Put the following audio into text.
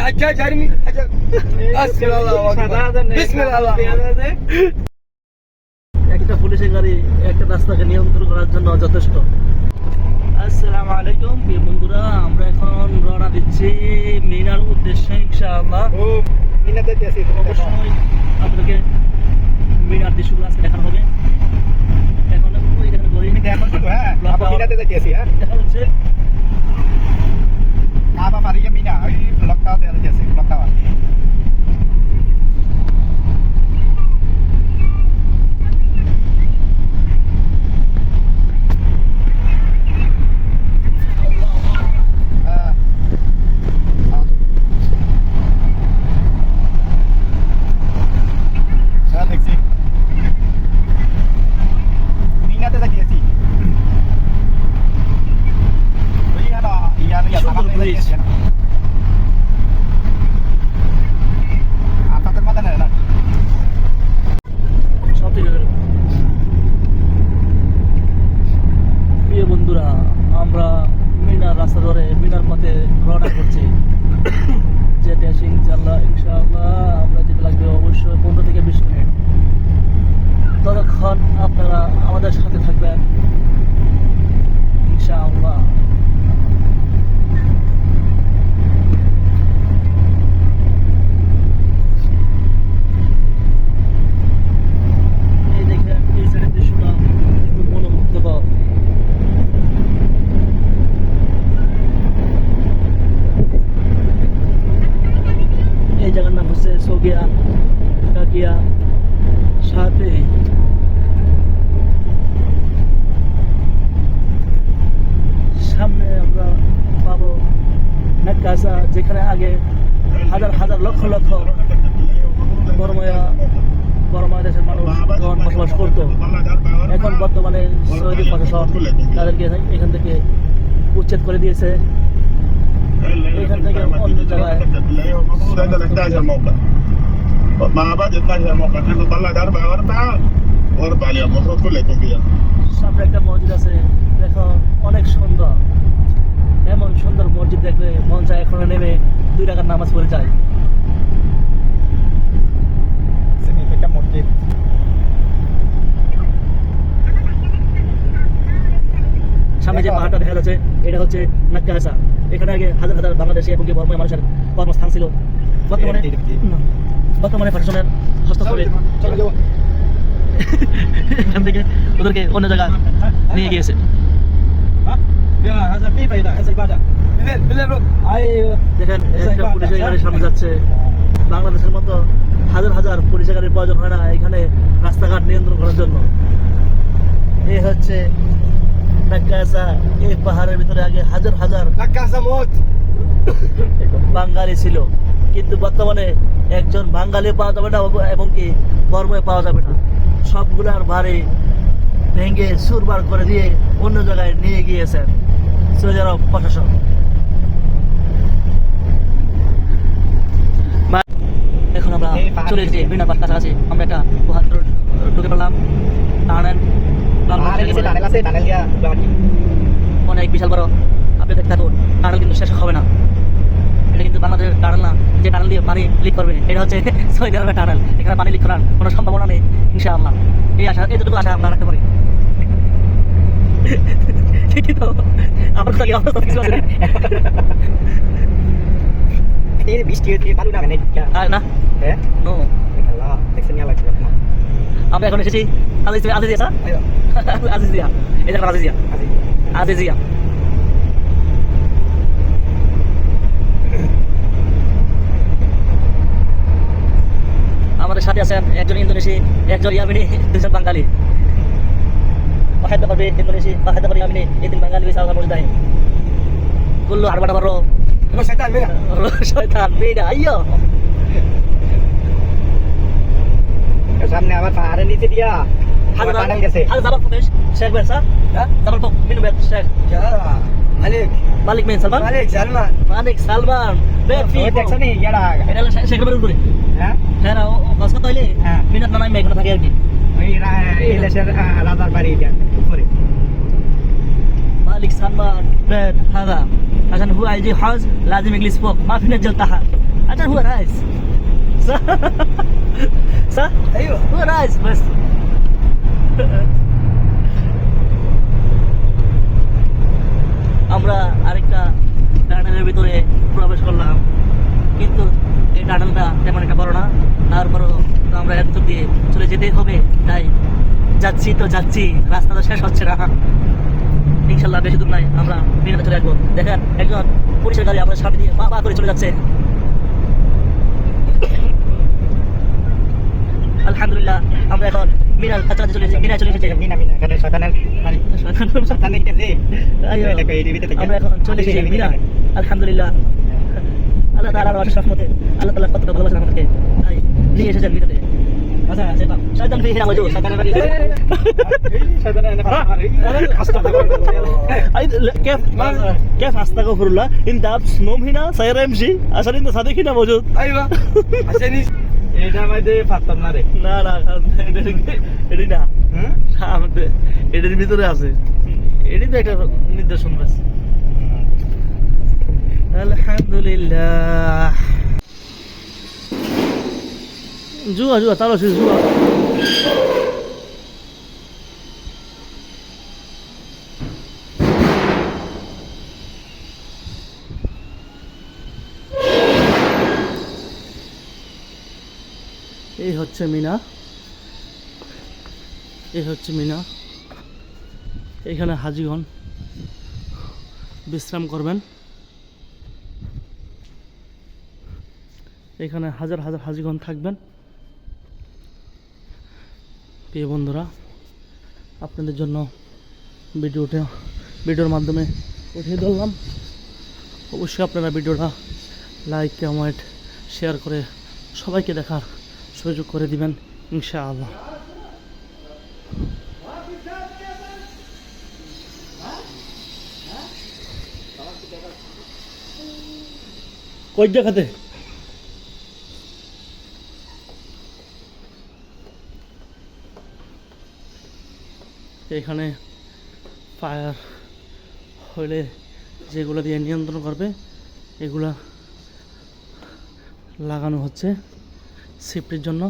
আচ্ছা জানি আচ্ছা বিসমিল্লাহ একটা পুলিশের গাড়ি একটা রাস্তাকে নিয়ন্ত্রণ করার জন্য যথেষ্ট। আসসালামু আলাইকুম প্রিয় বন্ধুরা, আমরা এখন রওনা দিচ্ছি মিনার উদ্দেশ্যে ইনশাআল্লাহ। ও মিনাতে দিয়েছি অবশ্যই আপনাদেরকে মিনার দৃশ্যগুলো আজকে দেখানো হবে। এখন ওই দেখেন গড়ি এখন তো হ্যাঁ আপনি মিনাতে দিয়েছি হ্যাঁ দেখা যাচ্ছে apa Maria Mina ওই ব্লকটা দিয়েছি ব্লকটা প্রিয় বন্ধুরা, আমরা মিনার রাস্তা ধরে মিনার পথে রওনা করছি। যেতে আসি ইনশাআল্লাহ আমরা যেতে লাগবে অবশ্যই 15 থেকে 20 মিনিট। ততক্ষণ আপনারা আমাদের সাথে থাকবেন ইনশাআল্লাহ। এই দেখেন এই সাইডের দৃশ্যটা একটু মনোমুগ্ধকর। এই জায়গার নাম হচ্ছে সোগিয়া কাকিয়া সাথে। সামনে আমরা পাবো নাক্কাসা, যেখানে আগে হাজার হাজার লক্ষ লক্ষ বড়ময়া দেশের মানুষগণ বসবাস করতো। এখন বর্তমানে সৌদি প্রশাসন তাদেরকে এখান থেকে উচ্ছেদ করে দিয়েছে। এখান থেকে অন্য জায়গায় সামনে একটা মসজিদ আছে, দেখো অনেক সুন্দর। এমন সুন্দর মসজিদ দেখলে মন চায় এখন নেমে 2 টাকার নামাজ পড়ে যায়। মসজিদ সামনে যে পাহাড়টা দেখা যাচ্ছে এটা হচ্ছে নাক্কাসা। এখানে আগে হাজার হাজার বাংলাদেশি এবং বর্মীয় মানুষের কর্মস্থান ছিল। বর্তমানে প্রশাসনের হস্তক্ষেপে এখান থেকে ওদেরকে অন্য জায়গায় নিয়ে গিয়েছে। দেখেন একটা পুলিশের গাড়ির সামনে যাচ্ছে। বাংলাদেশের মতো হাজার হাজার পুলিশের গাড়ির প্রয়োজন হয় না এখানে রাস্তাঘাট নিয়ন্ত্রণ করার জন্য। এই হচ্ছে নাক্কাসা। এই পাহাড়ের ভিতরে আগে হাজার হাজার বাঙালি ছিল, কিন্তু বর্তমানে একজন বাঙালি পাওয়া যাবে না এবং কি বর্ময় পাওয়া যাবে না। সবগুলার বাড়ি ভেঙে সুরবার করে দিয়ে অন্য জায়গায় নিয়ে গিয়েছেন সৌদি আরব প্রশাসন। এখন আমরা চলে এসেছি মিনার কাছাকাছি। আমরা একটা গুহার ঢুকে পড়লাম। অনেক বিশাল বড়, আপনি দেখতে থাকুন। টানেল কিন্তু শেষ হবে না। এটা কিন্তু বাংলাদেশের টানেল না যে টানেল দিয়ে পানি লিক করবে। এটা হচ্ছে সৌদি আরবের টানেল। এখানে পানি লিক করার কোনো সম্ভাবনা নেই ইনশাআল্লাহ। এই আশা, এইটুকু আশা আমরা রাখতে পারি। ঠিকই তো, আমার তো অবস্থা কিছু আছে না। আমরা এখন এসেছি আজিজিয়া। আমাদের সাথে আছেন একজন ইন্দোনেশি, একজন ইয়ামিনি, 2জন বাঙালি। واحد نفر اندونيسي واحد نفر يمني 2 বাঙালি bisa موجودين كله 4 مرة. Lo setan mira. Lo setan beda, ayo. সামনে আবার পাহাড়ের নিচে দিয়া টানেল গেছে। هذا زبر فوقش شيخ بيرسا؟ ها؟ زبر فوق منو بيت شيخ؟ يا مالك مين سلمان؟ مالك سلمان بيت في দেখছো নি ইয়ারা এটা শেখ এর উপরে। হ্যাঁ হ্যাঁ কস কত হইলে মিনাত নামাই এখানে থাকে আর কি। ওই ইলেশের রাজার বাড়ি এটা উপরে। مالك سلمان بيت هذا عشان هو يجي حوز لازم يجلس فوق ما في نجل تحت. عشان هو رايس صح صح ايوه هو رايس بس আমরা আরেকটা টানেলের ভিতরে প্রবেশ করলাম, কিন্তু এই টানেলটা তেমন একটা বড় না, তারপরও তো আমরা এর ভিতর দিয়ে চলে যেতেই হবে, তাই যাচ্ছি তো যাচ্ছি, রাস্তা তো শেষ হচ্ছে না। ইনশাল্লাহ বেশি দূর নাই, আমরা মিনারে চলে আসবো। দেখেন একজন পুলিশের গাড়ি আমাদের সামনে দিয়ে পা পা করে চলে যাচ্ছে। আলহামদুলিল্লাহ আমরা এখন মিনার কাছাকাছি চলে এসেছি, মিনায় চলে এসেছি। মিনা মিনা এখানে শয়তানের মানে শয়তানের গেছে এটাকে এই টিভিতে থেকে আমরা এখন চলে এসেছি মিনা। আলহামদুলিল্লাহ আল্লাহ তাআলার অশেষ রহমতে আল্লাহ তাআলা কতটা ভালোবাসেন আমাদেরকে, তাই নিয়ে এসেছেন মিনাতে। আচ্ছা সেটা শয়তান ফি হিনা মজুদ শয়তানের বাড়ি শয়তানের এনে পারে أي كيف أستغفر الله أنت نوم هنا سيارة يمشي عشان أنت صديق هنا موجود ايوه عشان এটা মধ্যে পারতাম না রে না না এটি না হুম আমাদের এটার ভিতরে আছে, এটি তো একটা নির্দেশন বাস। আলহামদুলিল্লাহ জুয়া জুয়া তাহলে জুয়া এই হচ্ছে মিনা, এই হচ্ছে মিনা। এখানে হাজিগণ বিশ্রাম করবেন, এখানে হাজার হাজার হাজিগণ থাকবেন। প্রিয় বন্ধুরা, আপনাদের জন্য ভিডিওর মাধ্যমে উঠিয়ে ধরলাম। অবশ্যই আপনারা ভিডিওটা লাইক কমেন্ট শেয়ার করে সবাইকে দেখার সুযোগ করে দিবেন ইনশাআল্লাহ। কই দেখাতে এখানে ফায়ার হলে যেগুলো দিয়ে নিয়ন্ত্রণ করবে এগুলা লাগানো হচ্ছে সেফটির জন্য।